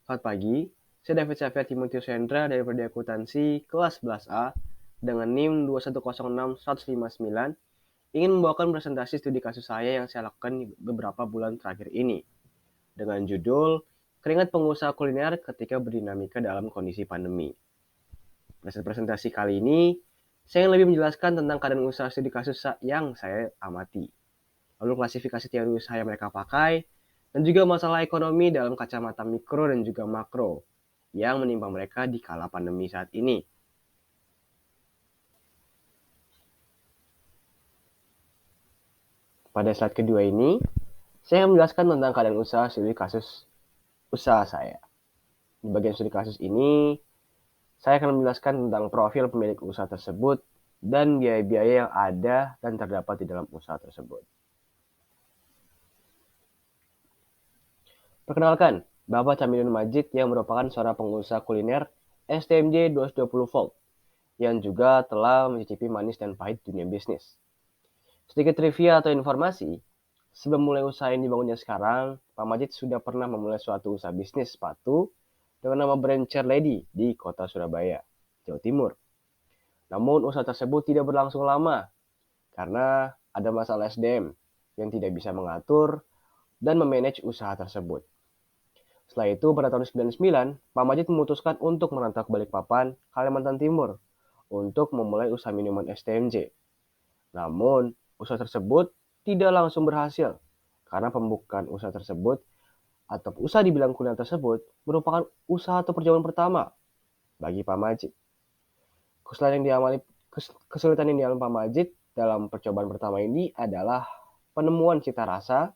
Selamat pagi, saya David Xavier Timotius Hendra dari Prodi Akuntansi kelas 11A dengan NIM 2106159 ingin membawakan presentasi studi kasus saya yang saya lakukan beberapa bulan terakhir ini dengan judul Keringat Pengusaha Kuliner Ketika Berdinamika Dalam Kondisi Pandemi. Pada presentasi kali ini, saya ingin lebih menjelaskan tentang keadaan usaha studi kasus yang saya amati, lalu klasifikasi teori usaha yang mereka pakai, dan juga masalah ekonomi dalam kacamata mikro dan juga makro yang menimpa mereka di kala pandemi saat ini. Pada slide kedua ini, saya akan menjelaskan tentang keadaan usaha studi kasus usaha saya. Di bagian studi kasus ini, saya akan menjelaskan tentang profil pemilik usaha tersebut dan biaya-biaya yang ada dan terdapat di dalam usaha tersebut. Perkenalkan, Bapak Camilun Majid yang merupakan seorang pengusaha kuliner STMJ 220 Volt yang juga telah mencicipi manis dan pahit dunia bisnis. Sedikit trivia atau informasi, sebelum mulai usaha yang dibangunnya sekarang, Pak Majid sudah pernah memulai suatu usaha bisnis sepatu dengan nama brand Chair Lady di kota Surabaya, Jawa Timur. Namun usaha tersebut tidak berlangsung lama karena ada masalah SDM yang tidak bisa mengatur dan memanage usaha tersebut. Setelah itu, pada tahun 1999, Pak Majid memutuskan untuk merantau ke Balikpapan, Kalimantan Timur, untuk memulai usaha minuman STMJ. Namun, usaha tersebut tidak langsung berhasil, karena pembukaan usaha tersebut atau usaha di bidang kuliner tersebut merupakan usaha atau perjalanan pertama bagi Pak Majid. Kesulitan yang dialami Pak Majid dalam percobaan pertama ini adalah penemuan cita rasa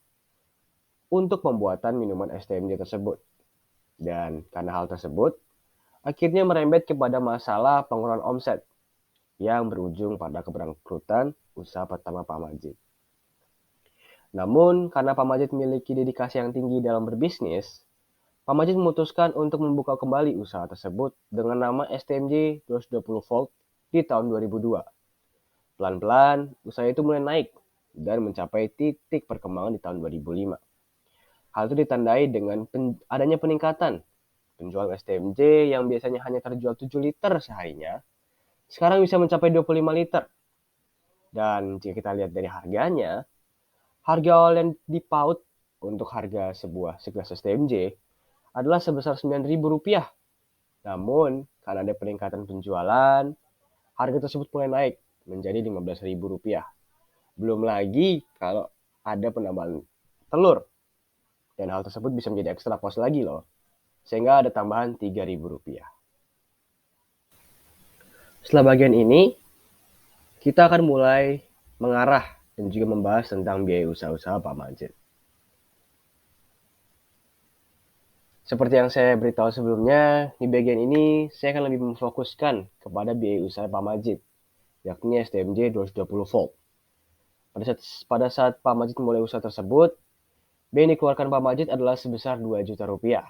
untuk pembuatan minuman STMJ tersebut. Dan karena hal tersebut, akhirnya merembet kepada masalah pengurangan omset yang berujung pada kebangkrutan usaha pertama Pak Majid. Namun, karena Pak Majid memiliki dedikasi yang tinggi dalam berbisnis, Pak Majid memutuskan untuk membuka kembali usaha tersebut dengan nama STMJ 220 Volt di tahun 2002. Pelan-pelan, usaha itu mulai naik dan mencapai titik perkembangan di tahun 2005. Hal itu ditandai dengan adanya peningkatan penjualan STMJ yang biasanya hanya terjual 7 liter seharinya, sekarang bisa mencapai 25 liter. Dan jika kita lihat dari harganya, harga awal yang dipaut untuk harga sebuah segelas STMJ adalah sebesar Rp9.000. Namun, karena ada peningkatan penjualan, harga tersebut mulai naik menjadi Rp15.000. Belum lagi kalau ada penambahan telur. Dan hal tersebut bisa menjadi ekstra cost lagi loh. Sehingga ada tambahan Rp3.000. Setelah bagian ini, kita akan mulai mengarah dan juga membahas tentang biaya usaha-usaha Pak Majid. Seperti yang saya beritahu sebelumnya, di bagian ini saya akan lebih memfokuskan kepada biaya usaha Pak Majid, yakni STMJ 220 Volt. Pada saat Pak Majid memulai usaha tersebut, biaya yang dikeluarkan Pak Majid adalah sebesar Rp2 juta.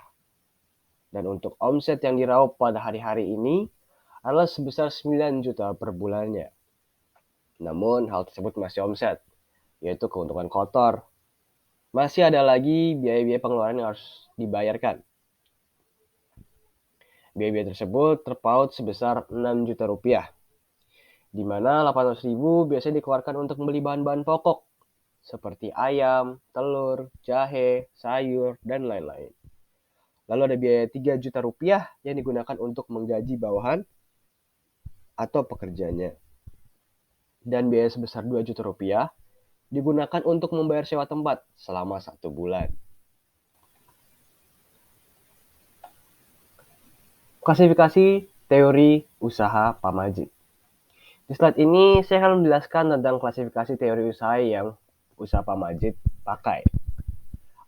Dan untuk omset yang diraup pada hari-hari ini adalah sebesar 9 juta per bulannya. Namun hal tersebut masih omset, yaitu keuntungan kotor. Masih ada lagi biaya-biaya pengeluaran yang harus dibayarkan. Biaya-biaya tersebut terpaut sebesar Rp6 juta, di mana Rp800.000 biasanya dikeluarkan untuk membeli bahan-bahan pokok, seperti ayam, telur, jahe, sayur, dan lain-lain. Lalu ada biaya Rp3 juta yang digunakan untuk menggaji bawahan atau pekerjanya. Dan biaya sebesar Rp2 juta digunakan untuk membayar sewa tempat selama 1 bulan. Klasifikasi teori usaha Pak Majid. Di slide ini saya akan menjelaskan tentang klasifikasi teori usaha yang usaha Pak Majid pakai.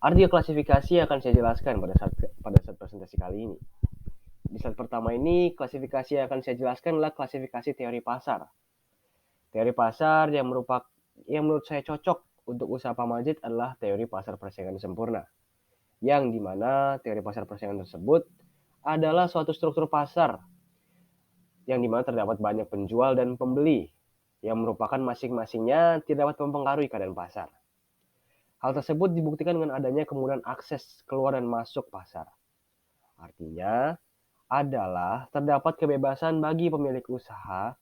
Arti klasifikasi akan saya jelaskan pada saat presentasi kali ini. Di slide pertama ini, klasifikasi yang akan saya jelaskan adalah klasifikasi teori pasar. Teori pasar yang menurut saya cocok untuk usaha Pak Majid adalah teori pasar persaingan sempurna. Yang dimana teori pasar persaingan tersebut adalah suatu struktur pasar yang dimana terdapat banyak penjual dan pembeli yang merupakan masing-masingnya tidak dapat mempengaruhi keadaan pasar. Hal tersebut dibuktikan dengan adanya kemudahan akses keluar dan masuk pasar. Artinya adalah terdapat kebebasan bagi pemilik usaha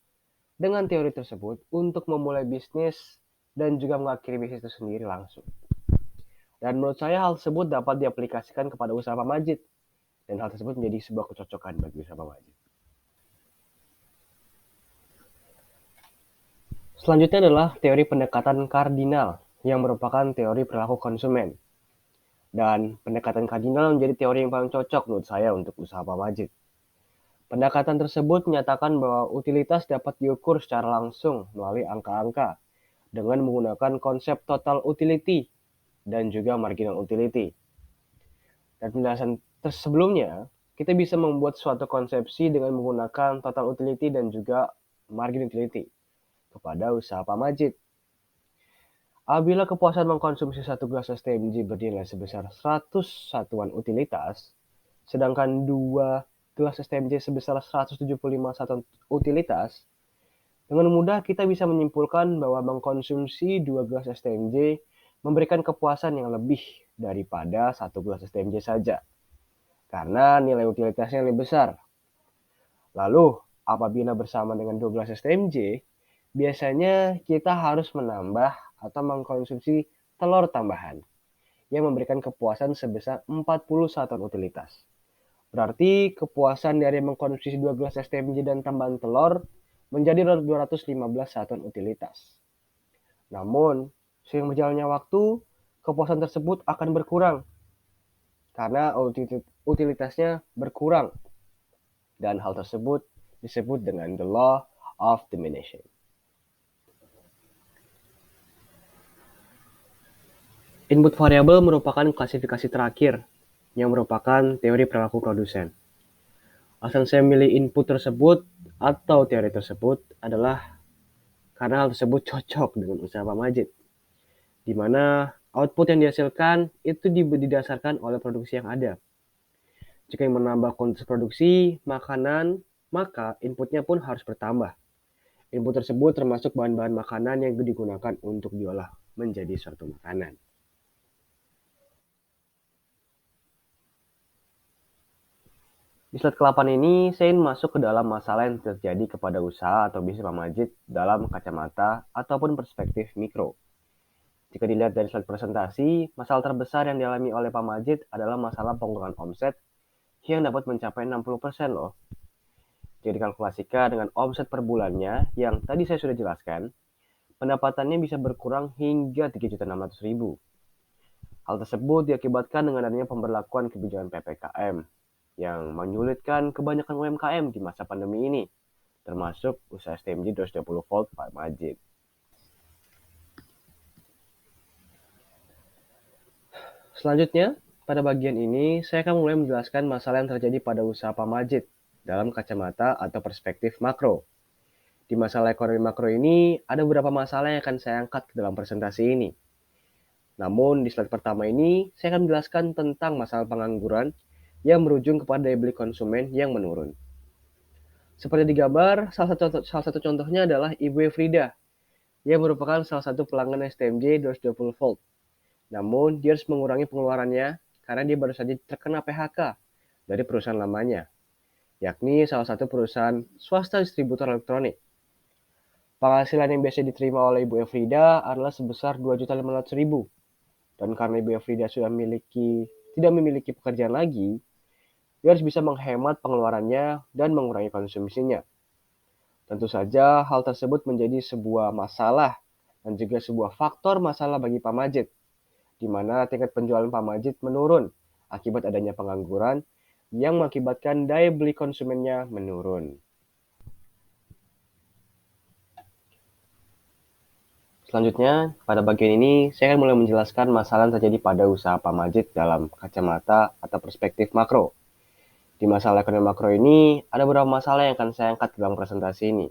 dengan teori tersebut untuk memulai bisnis dan juga mengakhiri bisnis itu sendiri langsung. Dan menurut saya hal tersebut dapat diaplikasikan kepada usaha Pak Majid. Dan hal tersebut menjadi sebuah kecocokan bagi usaha Pak Majid. Selanjutnya adalah teori pendekatan kardinal yang merupakan teori perilaku konsumen. Dan pendekatan kardinal menjadi teori yang paling cocok menurut saya untuk usaha Pak Majid. Pendekatan tersebut menyatakan bahwa utilitas dapat diukur secara langsung melalui angka-angka dengan menggunakan konsep total utility dan juga marginal utility. Dan penjelasan sebelumnya, kita bisa membuat suatu konsepsi dengan menggunakan total utility dan juga margin utility kepada usaha Pak Majid. Apabila kepuasan mengkonsumsi satu gelas STMJ bernilai sebesar 100 satuan utilitas, sedangkan 2 gelas STMJ sebesar 175 satuan utilitas, dengan mudah kita bisa menyimpulkan bahwa mengkonsumsi 2 gelas STMJ memberikan kepuasan yang lebih daripada 1 gelas STMJ saja, karena nilai utilitasnya lebih besar. Lalu, apabila bersama dengan 2 gelas STMJ, biasanya kita harus menambah atau mengkonsumsi telur tambahan yang memberikan kepuasan sebesar 40 satuan utilitas. Berarti kepuasan dari mengkonsumsi 2 gelas STMJ dan tambahan telur menjadi 215 satuan utilitas. Namun, seiring berjalannya waktu, kepuasan tersebut akan berkurang karena utilitasnya berkurang. Dan hal tersebut disebut dengan the law of diminishing. Input variabel merupakan klasifikasi terakhir yang merupakan teori perilaku produsen. Alasan saya memilih input tersebut atau teori tersebut adalah karena hal tersebut cocok dengan usaha Pak Majid, di mana output yang dihasilkan itu didasarkan oleh produksi yang ada. Jika yang menambah kuantitas produksi makanan, maka inputnya pun harus bertambah. Input tersebut termasuk bahan-bahan makanan yang digunakan untuk diolah menjadi suatu makanan. Di slide ke-8 ini, saya ingin masuk ke dalam masalah yang terjadi kepada usaha atau bisnis Pak Majid dalam kacamata ataupun perspektif mikro. Jika dilihat dari slide presentasi, masalah terbesar yang dialami oleh Pak Majid adalah masalah pengurangan omset yang dapat mencapai 60% loh. Jika dikalkulasikan dengan omset per bulannya yang tadi saya sudah jelaskan, pendapatannya bisa berkurang hingga 3.600.000. Hal tersebut diakibatkan dengan adanya pemberlakuan kebijakan PPKM yang menyulitkan kebanyakan UMKM di masa pandemi ini, termasuk usaha STMJ 220 volt Pak Majid. Selanjutnya, pada bagian ini, saya akan mulai menjelaskan masalah yang terjadi pada usaha Pak Majid dalam kacamata atau perspektif makro. Di masalah ekonomi makro ini, ada beberapa masalah yang akan saya angkat ke dalam presentasi ini. Namun, di slide pertama ini, saya akan menjelaskan tentang masalah pengangguran yang berujung kepada daya beli konsumen yang menurun. Seperti digambar, salah satu contohnya adalah Ibu Frida, yang merupakan salah satu pelanggan STMJ 220 volt. Namun, dia harus mengurangi pengeluarannya karena dia baru saja terkena PHK dari perusahaan lamanya, yakni salah satu perusahaan swasta distributor elektronik. Penghasilan yang biasa diterima oleh Ibu Frida adalah sebesar 2.500.000. Dan karena Ibu Frida sudah tidak memiliki pekerjaan lagi, dia harus bisa menghemat pengeluarannya dan mengurangi konsumsinya. Tentu saja hal tersebut menjadi sebuah masalah dan juga sebuah faktor masalah bagi Pak Majid, di mana tingkat penjualan Pak Majid menurun akibat adanya pengangguran yang mengakibatkan daya beli konsumennya menurun. Selanjutnya, pada bagian ini, saya akan mulai menjelaskan masalah yang terjadi pada usaha Pak Majid dalam kacamata atau perspektif makro. Di masalah ekonomi makro ini, ada beberapa masalah yang akan saya angkat dalam presentasi ini.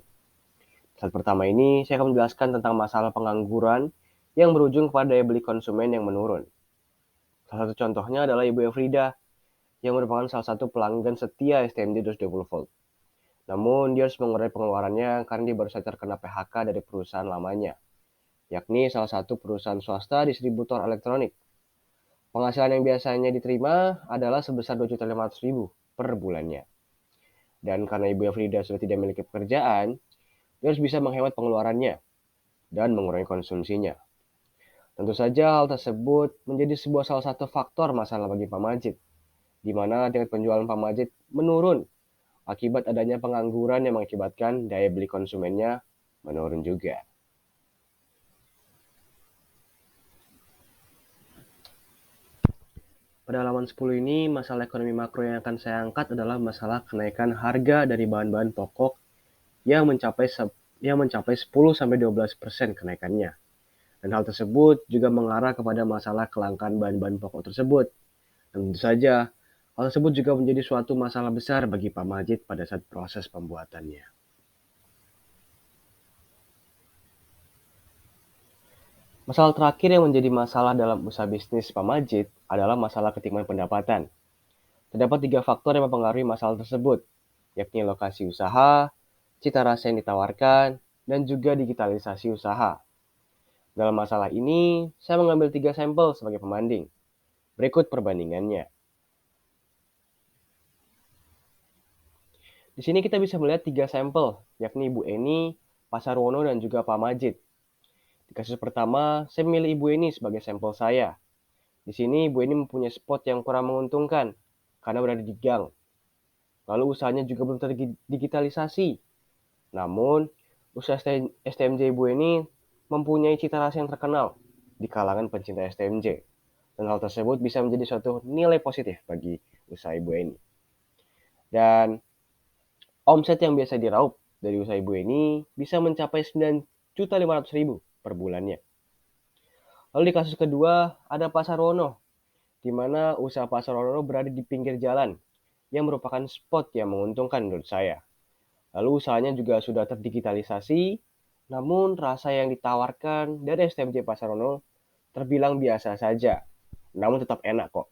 Slide pertama ini, saya akan menjelaskan tentang masalah pengangguran yang berujung kepada daya beli konsumen yang menurun. Salah satu contohnya adalah Ibu Frida, yang merupakan salah satu pelanggan setia STMJ 220 volt. Namun, dia harus mengurangi pengeluarannya karena dia baru saja terkena PHK dari perusahaan lamanya, yakni salah satu perusahaan swasta distributor elektronik. Penghasilan yang biasanya diterima adalah sebesar 2.500.000 per bulannya. Dan karena Ibu Frida sudah tidak memiliki pekerjaan, dia harus bisa menghemat pengeluarannya dan mengurangi konsumsinya. Tentu saja hal tersebut menjadi sebuah salah satu faktor masalah bagi Pak Majid, di mana tingkat penjualan Pak Majid menurun akibat adanya pengangguran yang mengakibatkan daya beli konsumennya menurun juga. Pada halaman 10 ini, masalah ekonomi makro yang akan saya angkat adalah masalah kenaikan harga dari bahan-bahan pokok yang mencapai 10-12% kenaikannya. Dan hal tersebut juga mengarah kepada masalah kelangkaan bahan-bahan pokok tersebut. Dan tentu saja, hal tersebut juga menjadi suatu masalah besar bagi Pak Majid pada saat proses pembuatannya. Masalah terakhir yang menjadi masalah dalam usaha bisnis Pak Majid adalah masalah ketimpangan pendapatan. Terdapat 3 faktor yang mempengaruhi masalah tersebut, yakni lokasi usaha, cita rasa yang ditawarkan, dan juga digitalisasi usaha. Dalam masalah ini, saya mengambil 3 sampel sebagai pembanding. Berikut perbandingannya. Di sini kita bisa melihat 3 sampel, yakni Ibu Eni, Pak Sarwono, dan juga Pak Majid. Di kasus pertama, saya memilih Ibu Eni sebagai sampel saya. Di sini Ibu Eni mempunyai spot yang kurang menguntungkan karena berada di gang. Lalu usahanya juga belum terdigitalisasi. Namun, usaha STMJ Ibu Eni mempunyai cita rasa yang terkenal di kalangan pencinta STMJ. Dan hal tersebut bisa menjadi suatu nilai positif bagi usaha Ibu Eni. Dan omset yang biasa diraup dari usaha Ibu Eni bisa mencapai 9.500.000 per bulannya. Lalu di kasus kedua ada Pak Sarwono, di mana usaha Pak Sarwono berada di pinggir jalan yang merupakan spot yang menguntungkan menurut saya. Lalu usahanya juga sudah terdigitalisasi, namun rasa yang ditawarkan dari STMJ Pak Sarwono terbilang biasa saja, namun tetap enak kok.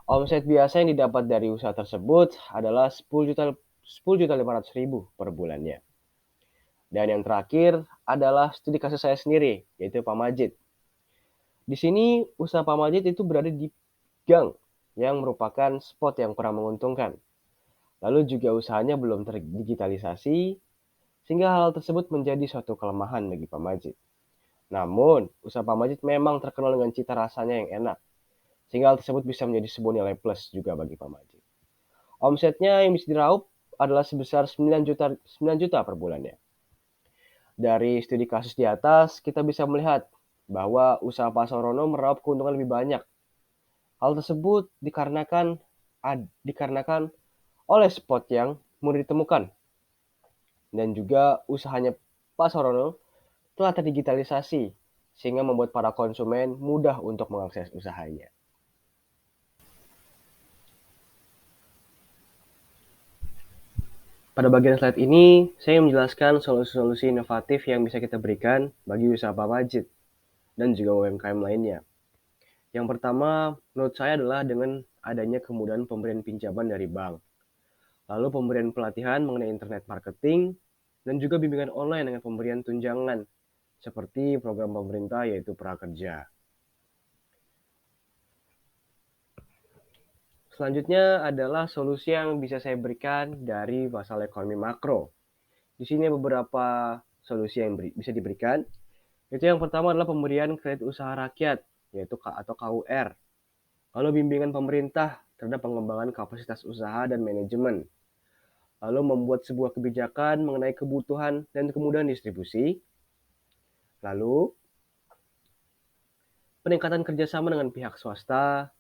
Omset biasa yang didapat dari usaha tersebut adalah 10.500.000 per bulannya. Dan yang terakhir adalah studi kasus saya sendiri, yaitu Pak Majid. Di sini usaha Pak Majid itu berada di gang yang merupakan spot yang kurang menguntungkan. Lalu juga usahanya belum terdigitalisasi, sehingga hal tersebut menjadi suatu kelemahan bagi Pak Majid. Namun, usaha Pak Majid memang terkenal dengan cita rasanya yang enak, sehingga hal tersebut bisa menjadi sebuah nilai plus juga bagi Pak Majid. Omsetnya yang bisa diraup adalah sebesar 9 juta per bulannya. Dari studi kasus di atas, kita bisa melihat bahwa usaha Pak Sarwono meraup keuntungan lebih banyak. Hal tersebut dikarenakan oleh spot yang mudah ditemukan. Dan juga usahanya Pak Sarwono telah terdigitalisasi, sehingga membuat para konsumen mudah untuk mengakses usahanya. Pada bagian slide ini, saya menjelaskan solusi-solusi inovatif yang bisa kita berikan bagi usaha Pak Majid dan juga UMKM lainnya. Yang pertama, menurut saya adalah dengan adanya kemudahan pemberian pinjaman dari bank. Lalu pemberian pelatihan mengenai internet marketing, dan juga bimbingan online dengan pemberian tunjangan, seperti program pemerintah yaitu Prakerja. Selanjutnya adalah solusi yang bisa saya berikan dari masalah ekonomi makro. Di sini beberapa solusi yang bisa diberikan. Itu yang pertama adalah pemberian kredit usaha rakyat, yaitu atau KUR. Lalu bimbingan pemerintah terhadap pengembangan kapasitas usaha dan manajemen. Lalu membuat sebuah kebijakan mengenai kebutuhan dan kemudahan distribusi. Lalu peningkatan kerjasama dengan pihak swasta,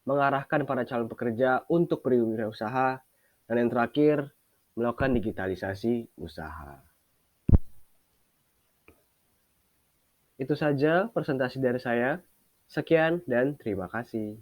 mengarahkan para calon pekerja untuk berwirausaha, dan yang terakhir, melakukan digitalisasi usaha. Itu saja presentasi dari saya. Sekian dan terima kasih.